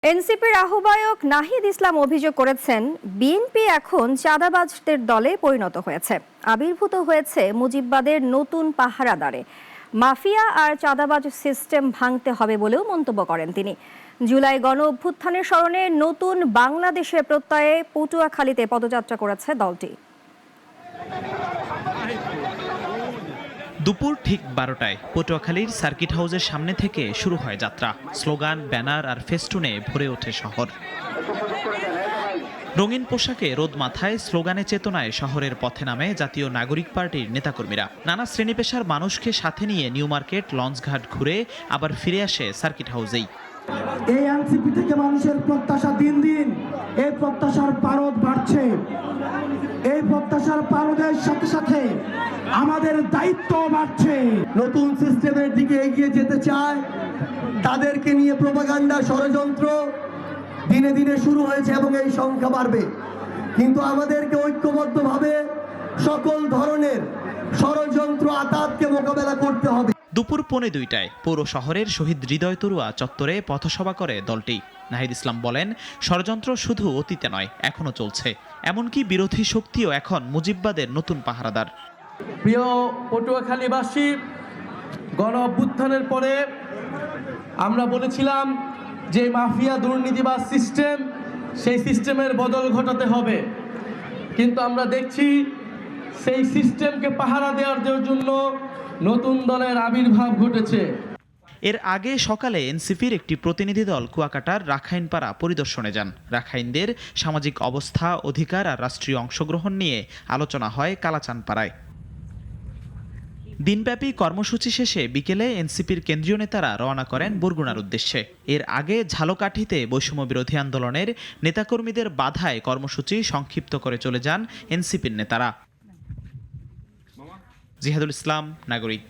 এনসিপির আহ্বায়ক নাহিদ ইসলাম অভিযোগ করেছেন, বিএনপি এখন চাঁদাবাজদের দলে পরিণত হয়েছে, আবির্ভূত হয়েছে মুজিববাদের নতুন পাহারাদারে। মাফিয়া আর চাঁদাবাজ সিস্টেম ভাঙতে হবে বলেও মন্তব্য করেন তিনি। জুলাই গণ অভ্যুত্থানের স্মরণে নতুন বাংলাদেশের প্রত্যয়ে পটুয়াখালীতে পদযাত্রা করেছে দলটি। দুপুর ঠিক 12টায় পটুয়াখালীর সার্কিট হাউসের সামনে থেকে শুরু হয় যাত্রা। স্লোগান, ব্যানার আর ফেস্টুনে ভরে ওঠে শহর। রঙিন পোশাকে, রোদ মাথায়, স্লোগানে চেতনায় শহরের পথে নামে জাতীয় নাগরিক পার্টির নেতাকর্মীরা। নানা শ্রেণী পেশার মানুষকে সাথে নিয়ে নিউ মার্কেট, লঞ্চঘাট ঘুরে আবার ফিরে আসে সার্কিট হাউসেই। এই এনসিপি থেকে মানুষের প্রত্যাশা দিন দিন এই প্রত্যাশার পারদ বাড়ছে। এই প্রত্যাশার পারদের সাথে সাথে আমাদের দায়িত্ব বাড়ছে। নতুন সিস্টেমের দিকে এগিয়ে যেতে চায়, তাদেরকে নিয়ে প্রোপাগান্ডা ষড়যন্ত্র দিনে দিনে শুরু হয়েছে এবং এই সংখ্যা বাড়বে। কিন্তু আমাদেরকে ঐক্যবদ্ধভাবে সকল ধরনের ষড়যন্ত্র আতাতকে মোকাবেলা করতে হবে। দুপুর 1:45টায় পৌর শহরের শহীদ হৃদয় তরুয়া চত্বরে পথসভা করে দলটি। নাহিদ ইসলাম বলেন, ষড়যন্ত্র শুধু অতীতে নয়, এখনো চলছে। এমনকি বিরোধী শক্তিও এখন মুজিববাদের নতুন পাহারাদার। প্রিয় পটুয়াখালীবাসী, গণ অভ্যুত্থানের পরে আমরা বলেছিলাম যে মাফিয়া দুর্নীতিবাজ সিস্টেম, সেই সিস্টেমের বদল ঘটাতে হবে। কিন্তু আমরা দেখছি সেই সিস্টেমকে পাহারা দেওয়ার জন্য নতুন দলের আবির্ভাব ঘটেছে। এর আগে সকালে এনসিপির একটি প্রতিনিধি দল কুয়াকাটার রাখাইনপাড়া পরিদর্শনে যান। রাখাইনদের সামাজিক অবস্থা, অধিকার আর রাষ্ট্রীয় অংশগ্রহণ নিয়ে আলোচনা হয় কালাচানপাড়ায়। দিনব্যাপী কর্মসূচি শেষে বিকেলে এনসিপির কেন্দ্রীয় নেতারা রওনা করেন বরগুনার উদ্দেশ্যে। এর আগে ঝালকাঠিতে বৈষম্য বিরোধী আন্দোলনের নেতাকর্মীদের বাধায় কর্মসূচি সংক্ষিপ্ত করে চলে যান এনসিপির নেতারা। জিহাদুল ইসলাম, নাগরিক।